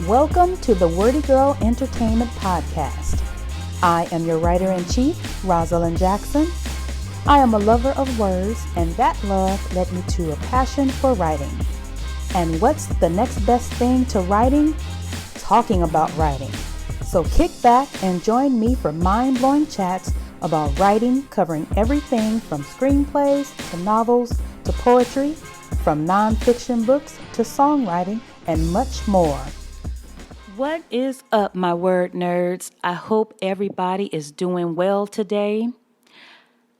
Welcome to the WordyGirl Entertainment Podcast. I am your writer-in-chief, Rosalind Jackson. I am a lover of words, and that love led me to a passion for writing. And what's the next best thing to writing? Talking about writing. So kick back and join me for mind-blowing chats about writing, covering everything from screenplays to novels to poetry, from nonfiction books to songwriting, and much more. What is up, my word nerds? I hope everybody is doing well today.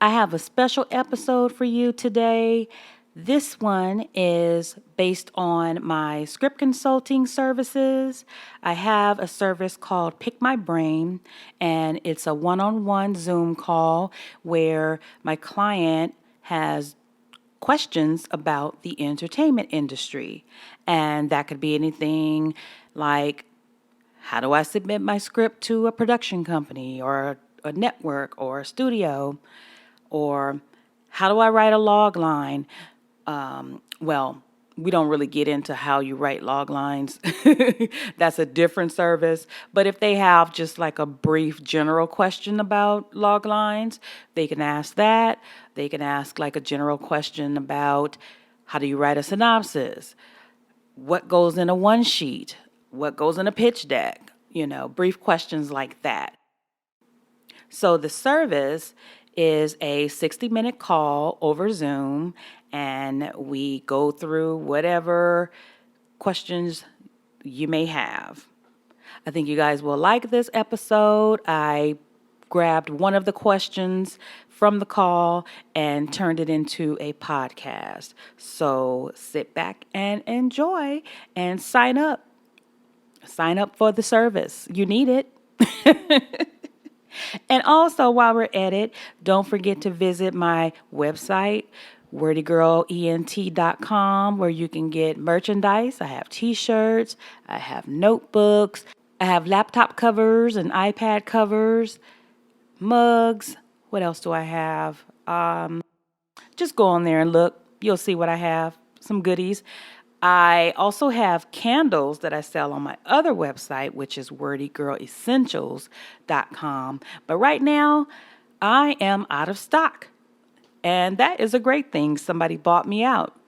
I have a special episode for you today. This one is based on my script consulting services. I have a service called Pick My Brain, and it's a one-on-one Zoom call where my client has questions about the entertainment industry. And that could be anything like, how do I submit my script to a production company or a network or a studio? Or how do I write a log line? Well, we don't really get into how you write log lines. That's a different service. But if they have just like a brief general question about log lines, they can ask that. They can ask like a general question about how do you write a synopsis? What goes in a one sheet? What goes in a pitch deck? Brief questions like that. So the service is a 60-minute call over Zoom, and we go through whatever questions you may have. I think you guys will like this episode. I grabbed one of the questions from the call and turned it into a podcast. So sit back and enjoy and sign up. Sign up for the service. You need it. And also, while we're at it, don't forget to visit my website, WordyGirlENT.com, where you can get merchandise. I have t-shirts, I have notebooks, I have laptop covers and iPad covers, mugs. What else do I have? Just go on there and look. You'll see what I have, some goodies. I also have candles that I sell on my other website, which is WordyGirlEssentials.com. But right now, I am out of stock. And that is a great thing. Somebody bought me out.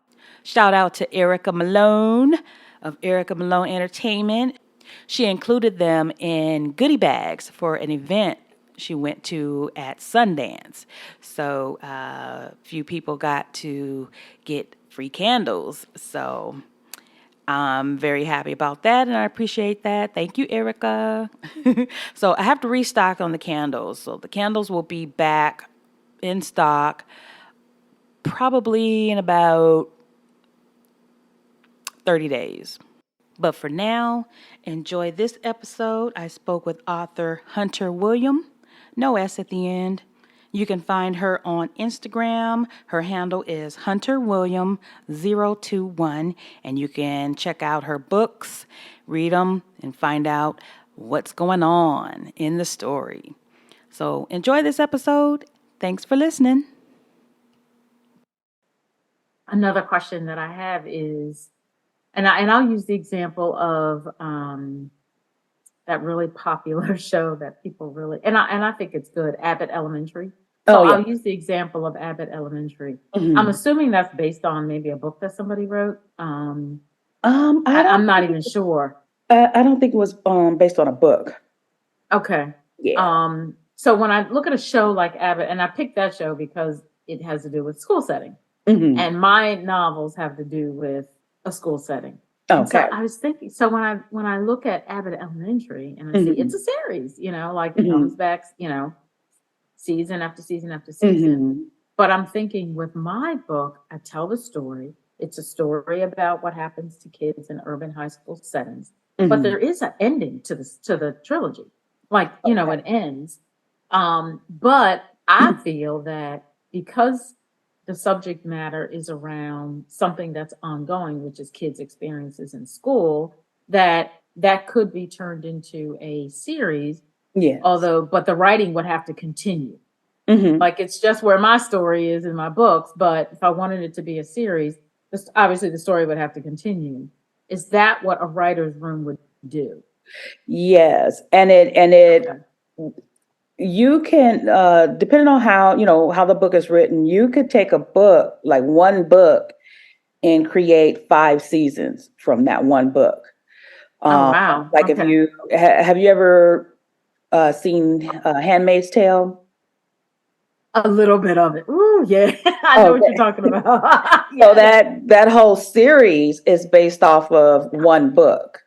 Shout out to Erica Malone of Erica Malone Entertainment. She included them in goodie bags for an event she went to at Sundance. So a few people got to get free candles. So I'm very happy about that, and I appreciate that. Thank you, Erica. So I have to restock on the candles. So the candles will be back in stock probably in about 30 days. But for now, enjoy this episode. I spoke with author Hunter William, no S at the end. You can find her on Instagram. Her handle is HunterWilliam021, and you can check out her books, read them, and find out what's going on in the story. So enjoy this episode. Thanks for listening. Another question that I have is, and I'll use the example of that really popular show that people really, and I think it's good, Abbott Elementary. So I'll use the example of Abbott Elementary. Mm-hmm. I'm assuming that's based on maybe a book that somebody wrote. I'm not even sure. I don't think it was based on a book. Okay. Yeah. So when I look at a show like Abbott, and I picked that show because it has to do with school setting. Mm-hmm. And my novels have to do with a school setting. Okay. So I was thinking, so when I look at Abbott Elementary and I see it's a series, like it comes back, season after season after season. Mm-hmm. But I'm thinking with my book, I tell the story. It's a story about what happens to kids in urban high school settings. Mm-hmm. But there is an ending to the trilogy. Like, it ends. But I feel that because the subject matter is around something that's ongoing, which is kids' experiences in school, that could be turned into a series. Yes. But the writing would have to continue. Mm-hmm. Like, it's just where my story is in my books. But if I wanted it to be a series, obviously the story would have to continue. Is that what a writer's room would do. Yes, and you can depending on how the book is written, you could take a book, like one book, and create 5 seasons from that one book. Oh wow! Like if you have you ever seen Handmaid's Tale? A little bit of it. Ooh, yeah. I know what you're talking about. So that whole series is based off of one book.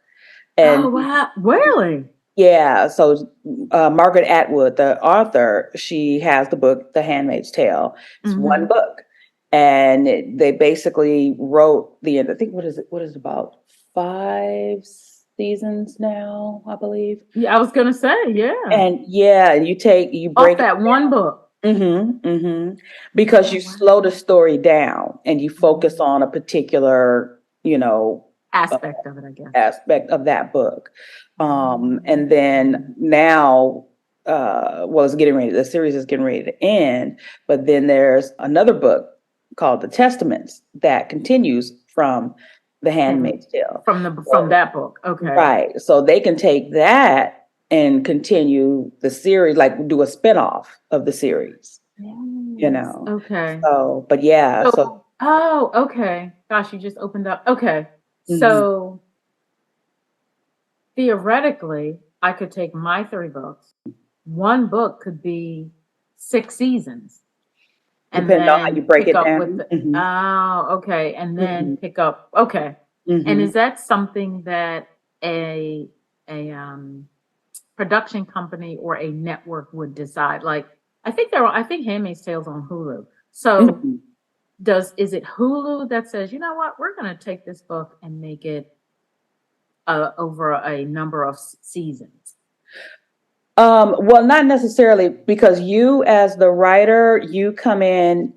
And oh wow, really? yeah, so Margaret Atwood, the author, she has the book The Handmaid's Tale. It's one book, and they basically wrote I think what is it about 5 seasons now, I believe. Yeah, I was gonna say, yeah. And you break off that one book. Because you slow the story down and you focus on a particular, aspect of it, I guess. Aspect of that book. And then now, the series is getting ready to end, but then there's another book called The Testaments that continues from The Handmaid's Tale. From that book. Okay. Right. So they can take that and continue the series, like do a spinoff of the series. Yes. Okay. So, but yeah. Oh, okay. Gosh, you just opened up. Okay. So theoretically, I could take my 3 books. One book could be 6 seasons. And depending on how you break it down. Oh, okay. And then pick up. Okay. And is that something that a production company or a network would decide? Like, I think Handmaid's Tale's on Hulu. So is it Hulu that says, you know what, we're going to take this book and make it over a number of seasons? Well, not necessarily, because you as the writer, you come in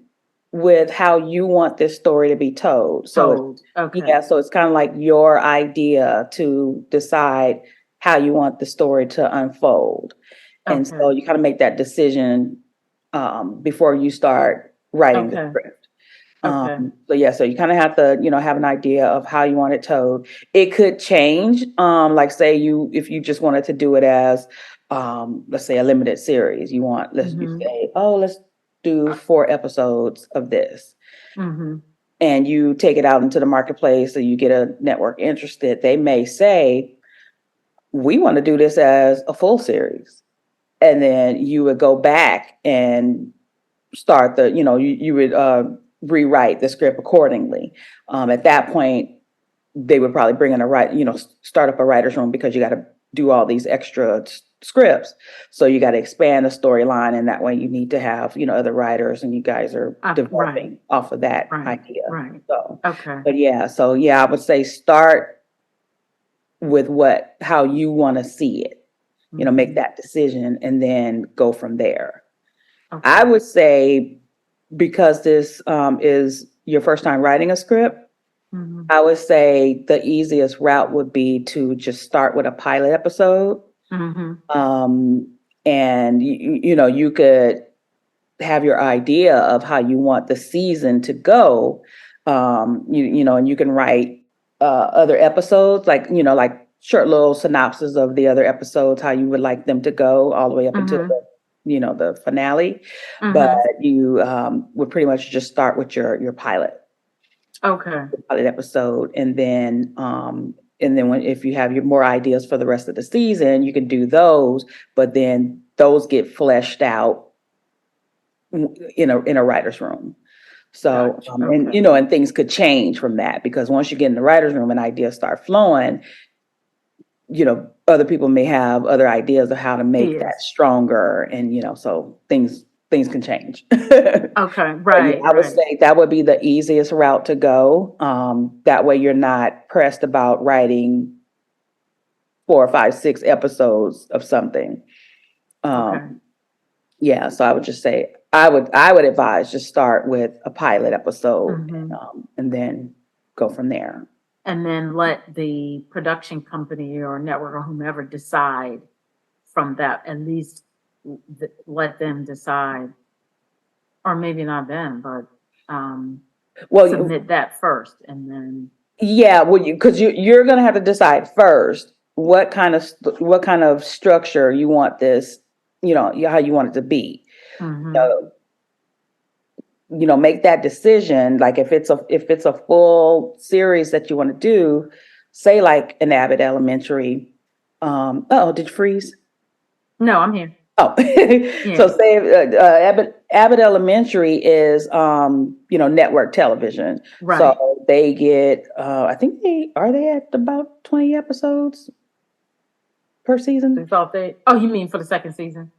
with how you want this story to be told. So so it's kind of like your idea to decide how you want the story to unfold. And so you kind of make that decision before you start writing the script. So you kind of have to, have an idea of how you want it told. It could change. Like say if you just wanted to do it as, let's say a limited series, let's do 4 episodes of this. And you take it out into the marketplace, so you get a network interested. They may say, we want to do this as a full series. And then you would go back and start you would rewrite the script accordingly. At that point, they would probably bring in start up a writer's room, because you got to do all these extra scripts. So you got to expand the storyline, and that way you need to have, other writers, and you guys are developing off of that idea. Right. So, I would say start with how you want to see it, make that decision and then go from there. I would say, because this is your first time writing a script, I would say the easiest route would be to just start with a pilot episode. And you could have your idea of how you want the season to go. And you can write other episodes, like short little synopsis of the other episodes, how you would like them to go all the way up until the finale. But you would pretty much just start with your pilot. Pilot episode, and then if you have your more ideas for the rest of the season, you can do those, but then those get fleshed out in a writer's room. So, and things could change from that, because once you get in the writer's room and ideas start flowing, other people may have other ideas of how to make that stronger, and so things can change. Right. I would say that would be the easiest route to go. That way you're not pressed about writing 4 or 5, 6 episodes of something. So I would just say, I would advise just start with a pilot episode, and then go from there. And then let the production company or network or whomever decide from that. At least let them decide, or maybe not them, but submit that first, and then because you're going to have to decide first, what kind of structure you want this, how you want it to be. Mm-hmm. Make that decision. Like if it's a full series that you want to do, say like an Abbott Elementary. Did you freeze? No, I'm here. Oh, Yeah. So say Abbott Elementary is network television. Right. So they get I think they at about 20 episodes per season. You mean for the second season?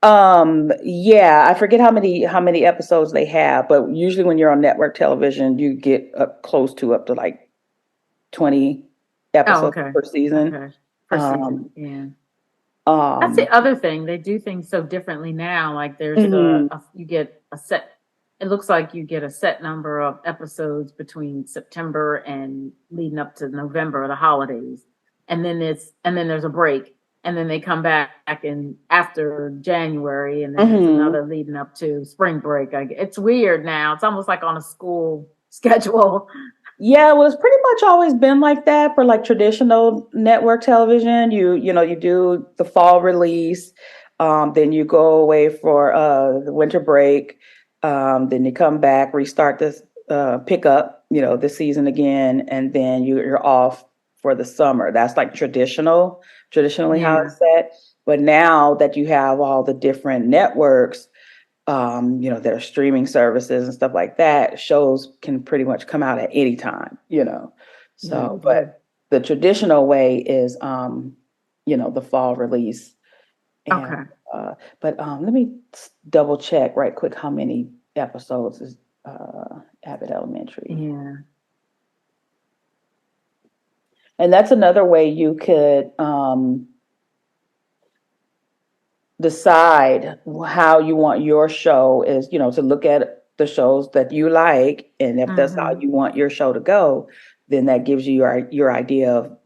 Yeah, I forget how many episodes they have, but usually when you're on network television, you get up to like 20 episodes per season. Okay. Per season, yeah. That's the other thing. They do things so differently now. Like there's you get a set. It looks like you get a set number of episodes between September and leading up to November, the holidays, and then there's a break, and then they come back in after January, and then there's another leading up to spring break. It's weird now. It's almost like on a school schedule. Yeah, well, it's pretty much always been like that for like traditional network television. You do the fall release, then you go away for the winter break, then you come back, restart this, pick up, the season again, and then you're off for the summer. That's like traditionally how it's set. But now that you have all the different networks, there are streaming services and stuff like that, shows can pretty much come out at any time, So, but the traditional way is, the fall release. And, Okay. But let me double check right quick how many episodes is Abbott Elementary. Yeah. And that's another way you could decide how you want your show is, to look at the shows that you like. And if that's how you want your show to go, then that gives you your idea of,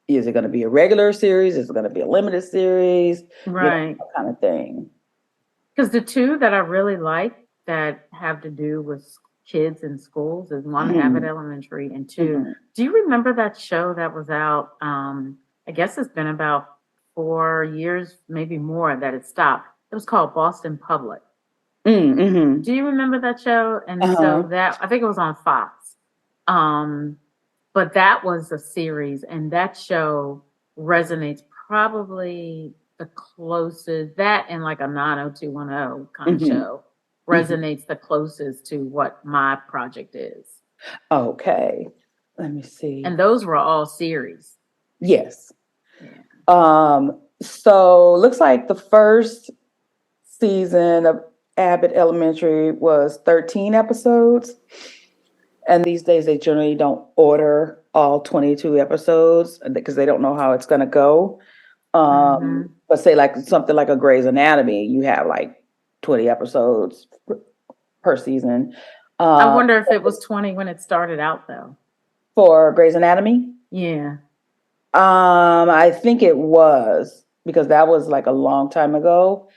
is it going to be a regular series? Is it going to be a limited series? Right. That kind of thing. Because the two that I really like that have to do with kids in schools is one, Abbott Elementary, and two, do you remember that show that was out? I guess it's been about 4 years, maybe more, that it stopped. It was called Boston Public. Do you remember that show? And so that, I think it was on Fox. But that was a series, and that show resonates probably the closest, that and like a 90210 kind of show resonates the closest to what my project is. Okay. Let me see. And those were all series. Yes. Yeah. So looks like the first season of Abbott Elementary was 13 episodes. And these days they generally don't order all 22 episodes because they don't know how it's going to go. But say like something like a Grey's Anatomy, you have like 20 episodes per season. I wonder if it was 20 when it started out though. For Grey's Anatomy? Yeah. I think it was, because that was like a long time ago,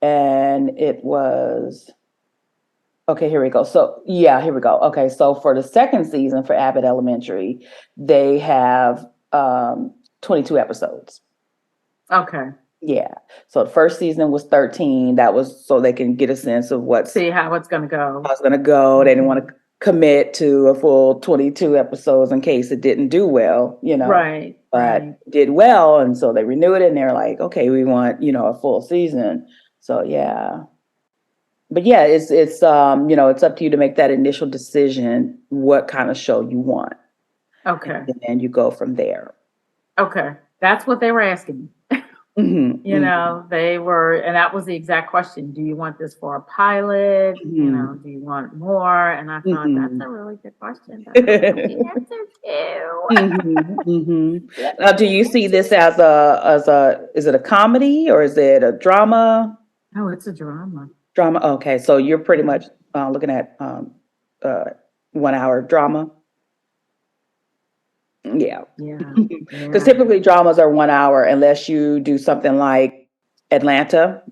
and it was, okay, here we go. So yeah, here we go. Okay, so for the second season for Abbott Elementary, they have 22 episodes. Okay. Yeah. So the first season was 13. That was so they can get a sense of see how it's going to go. How it's going to go. They didn't want to commit to a full 22 episodes in case it didn't do well, Right. But did well, and so they renewed it, and they're like, okay, we want, a full season. So yeah. But yeah, it's it's up to you to make that initial decision what kind of show you want. Okay. And you go from there. Okay. That's what they were asking. They were, and that was the exact question. Do you want this for a pilot? Do you want more? And I thought that's a really good question. That's the answer too. Now, do you see this as is it a comedy or is it a drama? Oh, it's a drama. Drama. Okay. So you're pretty much looking at 1 hour drama. Yeah. Because typically dramas are 1 hour unless you do something like Atlanta,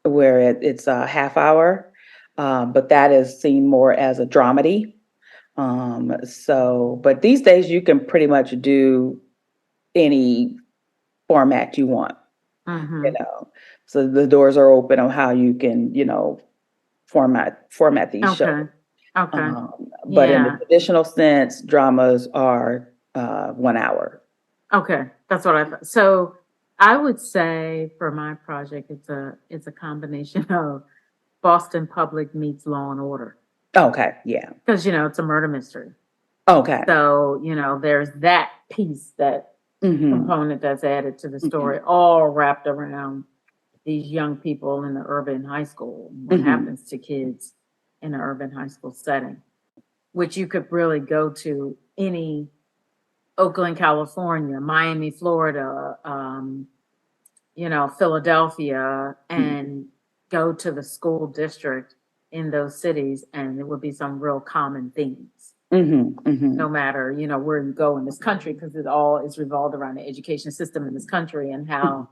where it's a half hour. But that is seen more as a dramedy. But these days you can pretty much do any format you want. So the doors are open on how you can, format these shows. Okay. But in the traditional sense, dramas are 1 hour. Okay, that's what I thought. So I would say for my project, it's a combination of Boston Public meets Law and Order. Okay, yeah. Because it's a murder mystery. Okay. So there's that piece, that component that's added to the story, all wrapped around these young people in the urban high school. What happens to kids in an urban high school setting, which you could really go to any Oakland, California, Miami, Florida, Philadelphia, and go to the school district in those cities, and there would be some real common themes. No matter, where you go in this country, because it all is revolved around the education system in this country and how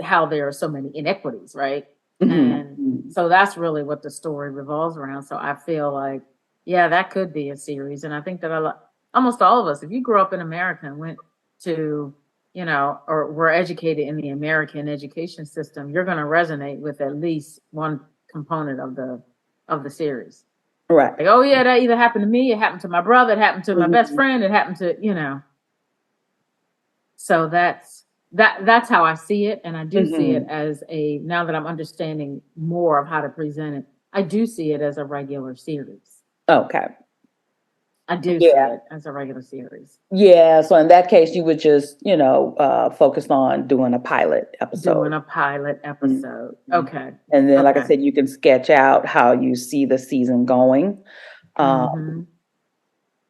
how there are so many inequities, right? And so that's really what the story revolves around. So I feel like, that could be a series. And I think that almost all of us, if you grew up in America and went to, or were educated in the American education system, you're going to resonate with at least one component of the series. Right. Like, oh yeah, that either happened to me, it happened to my brother, it happened to my best friend, it happened to, So that's how I see it. And I do see it as now that I'm understanding more of how to present it, I do see it as a regular series. Okay. I do see it as a regular series. Yeah. So in that case, you would just, focus on doing a pilot episode. Okay. And then, like I said, you can sketch out how you see the season going,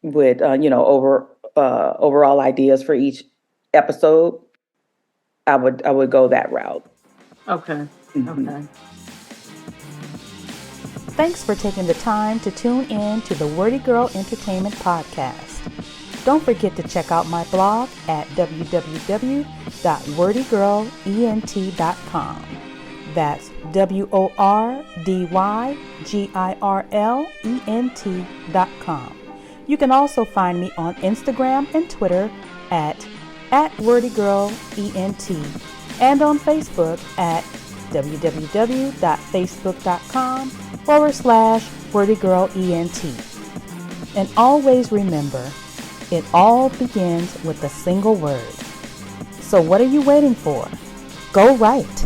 with, overall ideas for each episode. I would go that route. Okay. Okay. Thanks for taking the time to tune in to the WordyGirl Entertainment Podcast. Don't forget to check out my blog at www.wordygirlent.com. That's WordyGirlent.com. You can also find me on Instagram and Twitter at WordyGirlEnt, and on Facebook at www.facebook.com/WordyGirlEnt. And always remember, it all begins with a single word. So what are you waiting for? Go write.